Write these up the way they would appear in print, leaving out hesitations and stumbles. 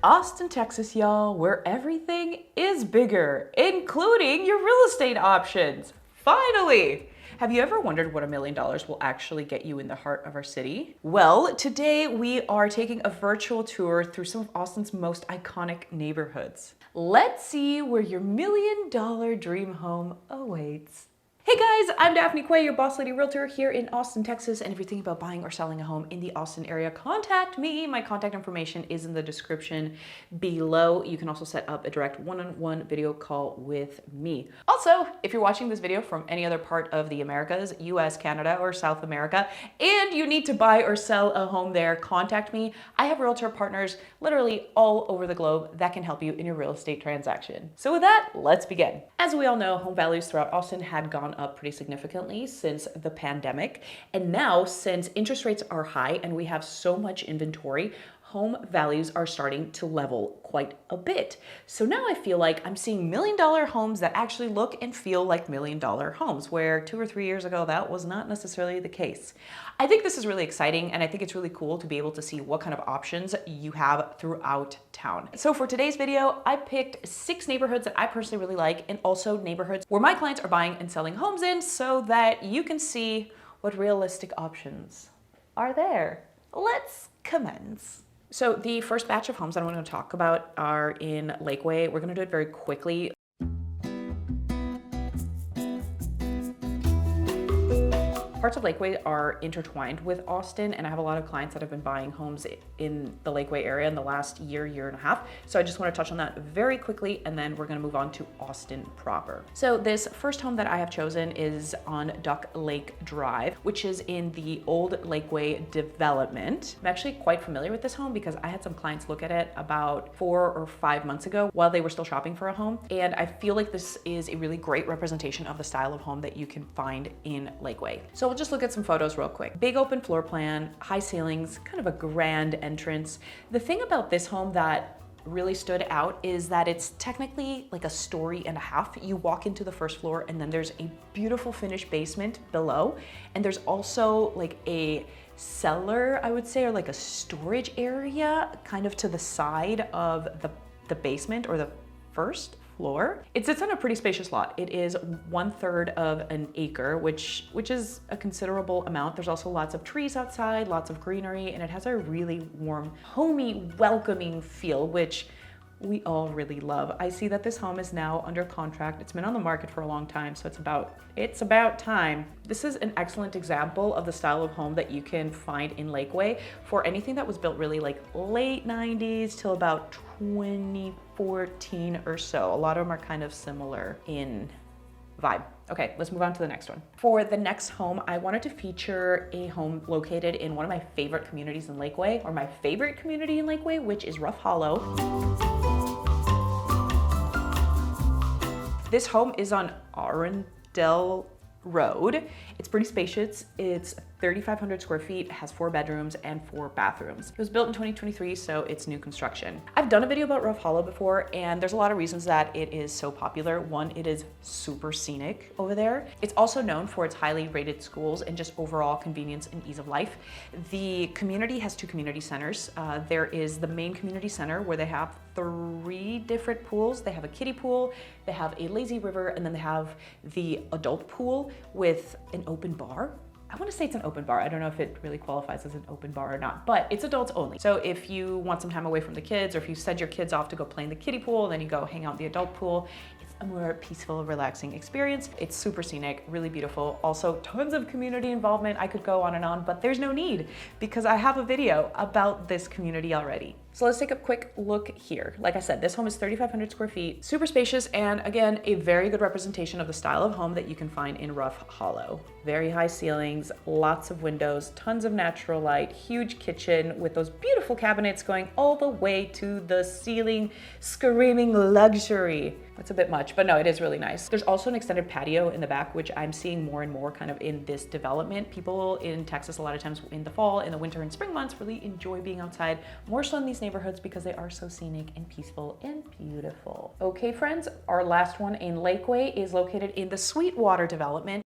Austin, Texas, y'all, where everything is bigger, including your real estate options. Finally! Have you ever wondered what $1 million will actually get you in the heart of our city? Well, today we are taking a virtual tour through some of Austin's most iconic neighborhoods. Let's see where your $1 million dream home awaits. Hey guys, I'm Daphne Quay, your boss lady realtor here in Austin, Texas. And if you're thinking about buying or selling a home in the Austin area, contact me. My contact information is in the description below. You can also set up a direct one-on-one video call with me. Also, if you're watching this video from any other part of the Americas, US, Canada, or South America, and you need to buy or sell a home there, contact me. I have realtor partners literally all over the globe that can help you in your real estate transaction. So with that, let's begin. As we all know, home values throughout Austin had gone up pretty significantly since the pandemic. And now, since interest rates are high and we have so much inventory, home values are starting to level quite a bit. So now I feel like I'm seeing $1 million homes that actually look and feel like $1 million homes, where 2 or 3 years ago, that was not necessarily the case. I think this is really exciting, and I think it's really cool to be able to see what kind of options you have throughout town. So for today's video, I picked 6 neighborhoods that I personally really like, and also neighborhoods where my clients are buying and selling homes in, so that you can see what realistic options are there. Let's commence. So the first batch of homes that I'm going to talk about are in Lakeway. We're going to do it very quickly. Parts of Lakeway are intertwined with Austin, and I have a lot of clients that have been buying homes in the Lakeway area in the last year and a half. So I just want to touch on that very quickly, and then we're going to move on to Austin proper. So this first home that I have chosen is on Duck Lake Drive, which is in the old Lakeway development. I'm actually quite familiar with this home because I had some clients look at it about 4 or 5 months ago while they were still shopping for a home. And I feel like this is a really great representation of the style of home that you can find in Lakeway. So we'll just look at some photos real quick. Big open floor plan, high ceilings, kind of a grand entrance. The thing about this home that really stood out is that it's technically like a story and a half. You walk into the first floor and then there's a beautiful finished basement below. And there's also like a cellar, I would say, or like a storage area kind of to the side of the basement or the first floor. It sits on a pretty spacious lot. It is 1/3 of an acre, which is a considerable amount. There's also lots of trees outside, lots of greenery, and it has a really warm, homey, welcoming feel, which we all really love. I see that this home is now under contract. It's been on the market for a long time, so it's about time. This is an excellent example of the style of home that you can find in Lakeway for anything that was built really like late 90s till about 2014 or so. A lot of them are kind of similar in vibe. Okay, let's move on to the next one. For the next home, I wanted to feature a home located in one of my favorite communities in Lakeway, or my favorite community in Lakeway, which is Rough Hollow. This home is on Arundel Road. It's pretty spacious. It's 3,500 square feet, has 4 bedrooms and 4 bathrooms. It was built in 2023, so it's new construction. I've done a video about Rough Hollow before, and there's a lot of reasons that it is so popular. One, it is super scenic over there. It's also known for its highly rated schools and just overall convenience and ease of life. The community has 2 community centers. There is the main community center where they have 3 different pools. They have a kiddie pool, they have a lazy river, and then they have the adult pool with an open bar. I want to say it's an open bar. I don't know if it really qualifies as an open bar or not, but it's adults only. So if you want some time away from the kids, or if you send your kids off to go play in the kiddie pool, then you go hang out in the adult pool, it's a more peaceful, relaxing experience. It's super scenic, really beautiful. Also, tons of community involvement. I could go on and on, but there's no need because I have a video about this community already. So let's take a quick look here. Like I said, this home is 3,500 square feet, super spacious, and again, a very good representation of the style of home that you can find in Rough Hollow. Very high ceilings, lots of windows, tons of natural light, huge kitchen with those beautiful cabinets going all the way to the ceiling, screaming luxury. That's a bit much, but no, it is really nice. There's also an extended patio in the back, which I'm seeing more and more kind of in this development. People in Texas, a lot of times in the fall, in the winter and spring months, really enjoy being outside, more so in these neighborhoods because they are so scenic and peaceful and beautiful. Okay, friends, our last one in Lakeway is located in the Sweetwater development.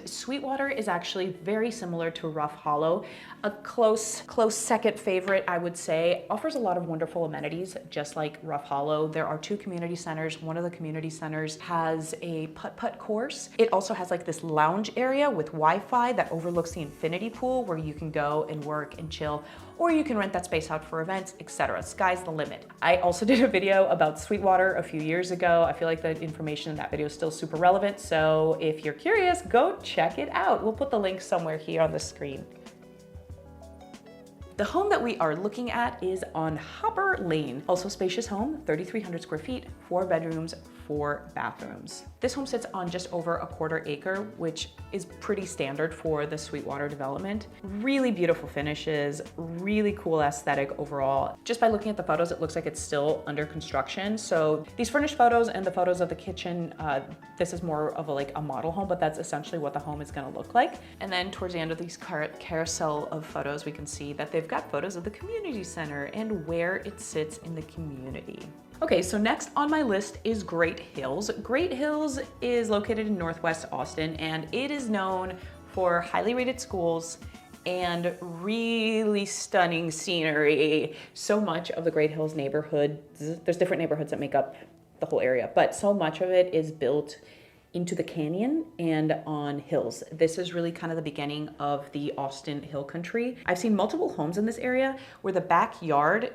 Sweetwater is actually very similar to Rough Hollow. A close second favorite, I would say. Offers a lot of wonderful amenities, just like Rough Hollow. There are 2 community centers. One of the community centers has a putt-putt course. It also has like this lounge area with Wi-Fi that overlooks the infinity pool where you can go and work and chill, or you can rent that space out for events, etc. Sky's the limit. I also did a video about Sweetwater a few years ago. I feel like the information in that video is still super relevant, so if you're curious, go check it out. We'll put the link somewhere here on the screen. The home that we are looking at is on Hopper Lane. Also spacious home, 3,300 square feet, 4 bedrooms, 4 bathrooms. This home sits on just over 1/4 acre, which is pretty standard for the Sweetwater development. Really beautiful finishes, really cool aesthetic overall. Just by looking at the photos, it looks like it's still under construction. So these furnished photos and the photos of the kitchen, this is more of a model home, but that's essentially what the home is gonna look like. And then towards the end of these carousel of photos, we can see that they've got photos of the community center and where it sits in the community. Okay, so next on my list is Great Hills. Great Hills is located in Northwest Austin, and it is known for highly rated schools and really stunning scenery. So much of the Great Hills neighborhood, there's different neighborhoods that make up the whole area, but so much of it is built into the canyon and on hills. This is really kind of the beginning of the Austin Hill Country. I've seen multiple homes in this area where the backyard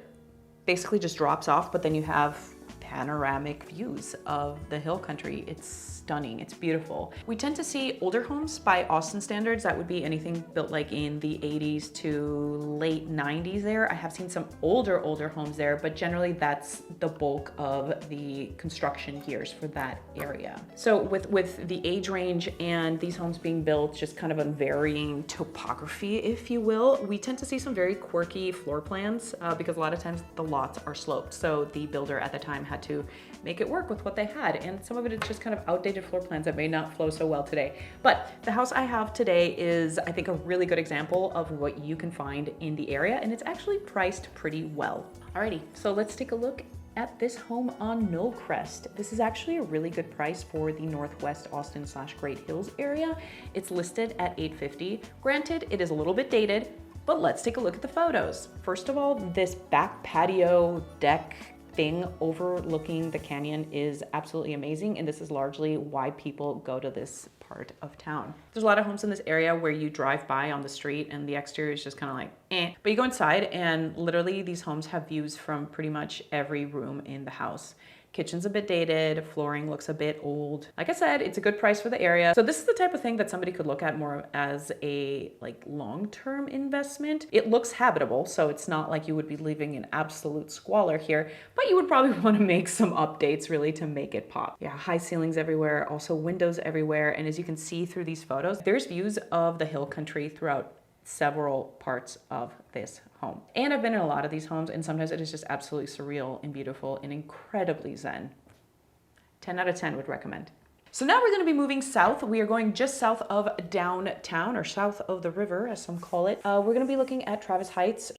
basically just drops off, but then you have panoramic views of the hill country. It's stunning, it's beautiful. We tend to see older homes by Austin standards. That would be anything built like in the 80s to late 90s there. I have seen some older homes there, but generally that's the bulk of the construction years for that area. So with the age range and these homes being built just kind of on varying topography, if you will, we tend to see some very quirky floor plans because a lot of times the lots are sloped. So the builder at the time had to make it work with what they had. And some of it is just kind of outdated floor plans that may not flow so well today. But the house I have today is, I think, a really good example of what you can find in the area, and it's actually priced pretty well. Alrighty, so let's take a look at this home on Knollcrest. This is actually a really good price for the Northwest Austin / Great Hills area. It's listed at $850. Granted, it is a little bit dated, but let's take a look at the photos. First of all, this back patio deck thing overlooking the canyon is absolutely amazing, and this is largely why people go to this part of town. There's a lot of homes in this area where you drive by on the street and the exterior is just kind of like eh, but you go inside and literally these homes have views from pretty much every room in the house. Kitchen's a bit dated, flooring looks a bit old. Like I said, it's a good price for the area. So this is the type of thing that somebody could look at more as a long-term investment. It looks habitable, so it's not like you would be living in absolute squalor here, but you would probably want to make some updates really to make it pop. Yeah, high ceilings everywhere, also windows everywhere. And as you can see through these photos, there's views of the hill country throughout several parts of this home. And I've been in a lot of these homes, and sometimes it is just absolutely surreal and beautiful and incredibly zen. 10 out of 10 would recommend. So now we're going to be moving south. We are going just south of downtown, or south of the river, as some call it. We're going to be looking at Travis Heights.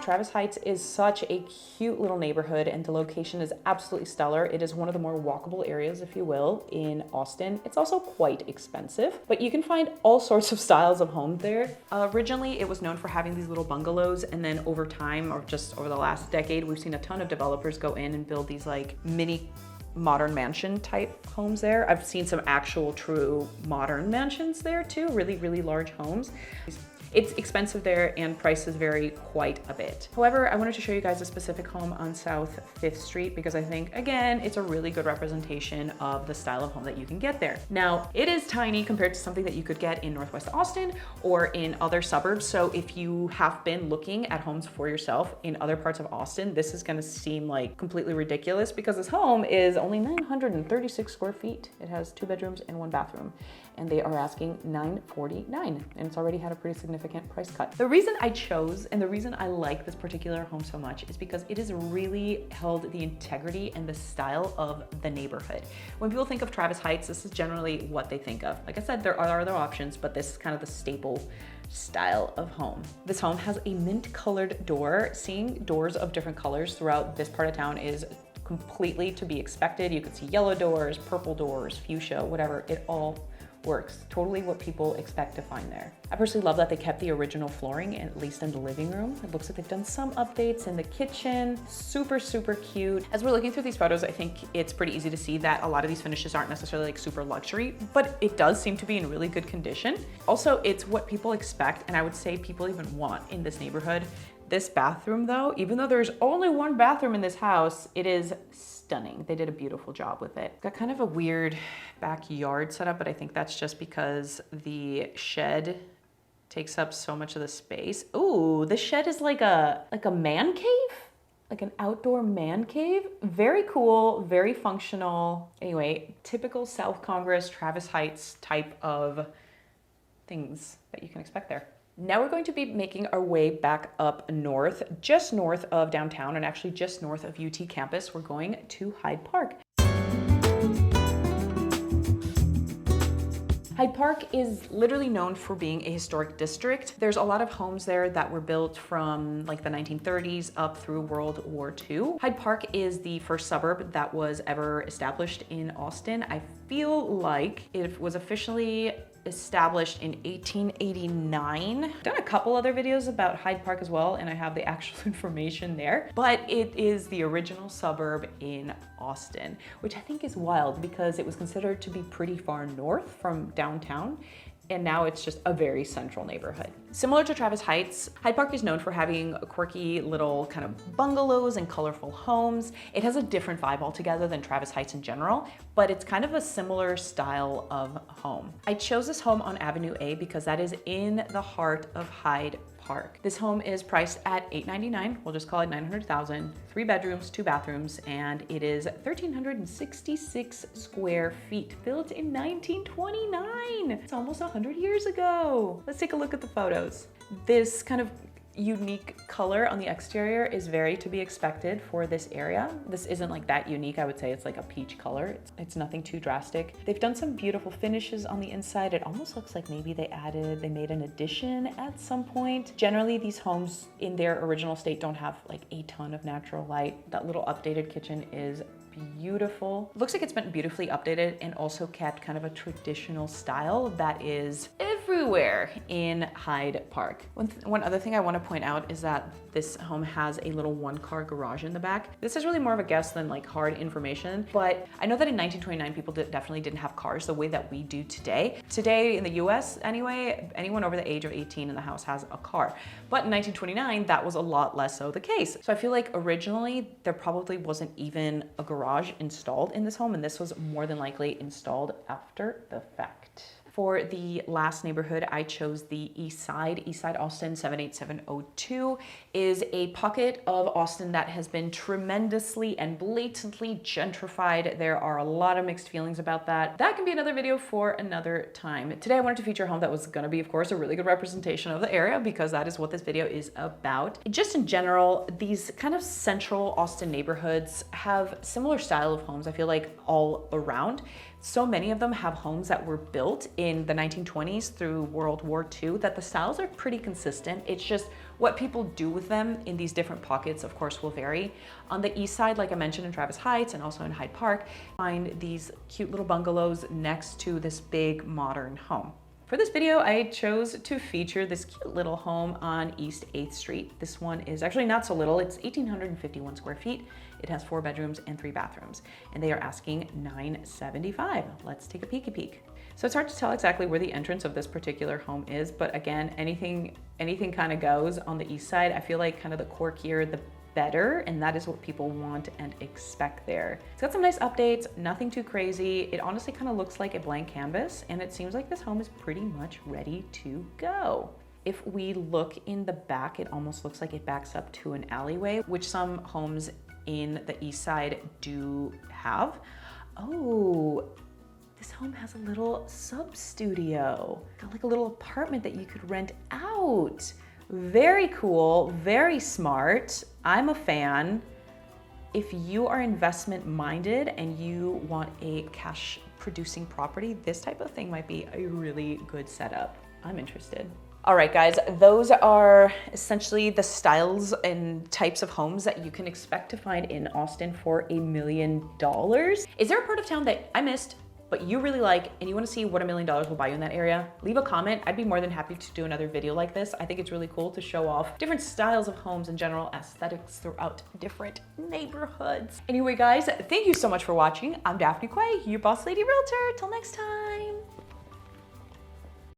Travis Heights is such a cute little neighborhood, and the location is absolutely stellar. It is one of the more walkable areas, if you will, in Austin. It's also quite expensive, but you can find all sorts of styles of homes there. Originally, it was known for having these little bungalows, and then over time, or just over the last decade, we've seen a ton of developers go in and build these like mini modern mansion type homes there. I've seen some actual true modern mansions there too, really, really large homes. It's expensive there and prices vary quite a bit. However, I wanted to show you guys a specific home on South 5th Street because I think, again, it's a really good representation of the style of home that you can get there. Now, it is tiny compared to something that you could get in Northwest Austin or in other suburbs. So if you have been looking at homes for yourself in other parts of Austin, this is gonna seem like completely ridiculous because this home is only 936 square feet. It has 2 bedrooms and 1 bathroom. And they are asking $949, and it's already had a pretty significant price cut. The reason I chose and the reason I like this particular home so much is because it has really held the integrity and the style of the neighborhood. When people think of Travis Heights, this is generally what they think of. Like I said, there are other options, but this is kind of the staple style of home. This home has a mint colored door. Seeing doors of different colors throughout this part of town is completely to be expected. You could see yellow doors, purple doors, fuchsia, whatever, it all works. Totally what people expect to find there. I personally love that they kept the original flooring, at least in the living room. It looks like they've done some updates in the kitchen. Super, super cute. As we're looking through these photos, I think it's pretty easy to see that a lot of these finishes aren't necessarily like super luxury, but it does seem to be in really good condition. Also, it's what people expect, and I would say people even want in this neighborhood. This bathroom though, even though there's only one bathroom in this house, it is stunning. They did a beautiful job with it. Got kind of a weird backyard setup, but I think that's just because the shed takes up so much of the space. Ooh, the shed is like a man cave? Like an outdoor man cave? Very cool, very functional. Anyway, typical South Congress, Travis Heights type of things that you can expect there. Now we're going to be making our way back up north, just north of downtown and actually just north of UT campus. We're going to Hyde Park. Hyde Park is literally known for being a historic district. There's a lot of homes there that were built from like the 1930s up through World War II. Hyde Park is the first suburb that was ever established in Austin. I feel like it was officially established in 1889. I've done a couple other videos about Hyde Park as well, and I have the actual information there, but it is the original suburb in Austin, which I think is wild because it was considered to be pretty far north from downtown, and now it's just a very central neighborhood. Similar to Travis Heights, Hyde Park is known for having quirky little kind of bungalows and colorful homes. It has a different vibe altogether than Travis Heights in general, but it's kind of a similar style of home. I chose this home on Avenue A because that is in the heart of Hyde Park. This home is priced at $899. We'll just call it $900,000. 3 bedrooms, 2 bathrooms, and it is 1,366 square feet, built in 1929. It's almost 100 years ago. Let's take a look at the photos. This kind of unique color on the exterior is very to be expected for this area. This isn't like that unique. I would say it's like a peach color. It's nothing too drastic. They've done some beautiful finishes on the inside. It almost looks like maybe they made an addition at some point. Generally, these homes in their original state don't have like a ton of natural light. That little updated kitchen is beautiful. Looks like it's been beautifully updated and also kept kind of a traditional style that is everywhere in Hyde Park. One other thing I want to point out is that this home has a little 1-car garage in the back. This is really more of a guess than like hard information, but I know that in 1929 people definitely didn't have cars the way that we do today. Today in the US anyway, anyone over the age of 18 in the house has a car. But in 1929, that was a lot less so the case. So I feel like originally there probably wasn't even a garage installed in this home, and this was more than likely installed after the fact. For the last neighborhood, I chose the East Side. East Side Austin 78702 is a pocket of Austin that has been tremendously and blatantly gentrified. There are a lot of mixed feelings about that. That can be another video for another time. Today I wanted to feature a home that was gonna be, of course, a really good representation of the area because that is what this video is about. Just in general, these kind of central Austin neighborhoods have similar style of homes, I feel like, all around. So many of them have homes that were built in the 1920s through World War II that the styles are pretty consistent. It's just what people do with them in these different pockets, of course, will vary. On the east side, like I mentioned in Travis Heights and also in Hyde Park, find these cute little bungalows next to this big modern home. For this video, I chose to feature this cute little home on East 8th Street. This one is actually not so little. It's 1,851 square feet. It has 4 bedrooms and 3 bathrooms, and they are asking $975. Let's take a peeky peek. So it's hard to tell exactly where the entrance of this particular home is, but again, anything kind of goes on the east side. I feel like kind of the quirkier, the better, and that is what people want and expect there. It's got some nice updates, nothing too crazy. It honestly kind of looks like a blank canvas, and it seems like this home is pretty much ready to go. If we look in the back, it almost looks like it backs up to an alleyway, which some homes in the east side do have. Oh, this home has a little sub-studio. Got like a little apartment that you could rent out. Very cool, very smart. I'm a fan. If you are investment minded and you want a cash producing property, this type of thing might be a really good setup. I'm interested. All right, guys, those are essentially the styles and types of homes that you can expect to find in Austin for $1 million. Is there a part of town that I missed, but you really like, and you want to see what $1 million will buy you in that area? Leave a comment. I'd be more than happy to do another video like this. I think it's really cool to show off different styles of homes and general aesthetics throughout different neighborhoods. Anyway, guys, thank you so much for watching. I'm Daphne Quay, your boss lady realtor. Till next time.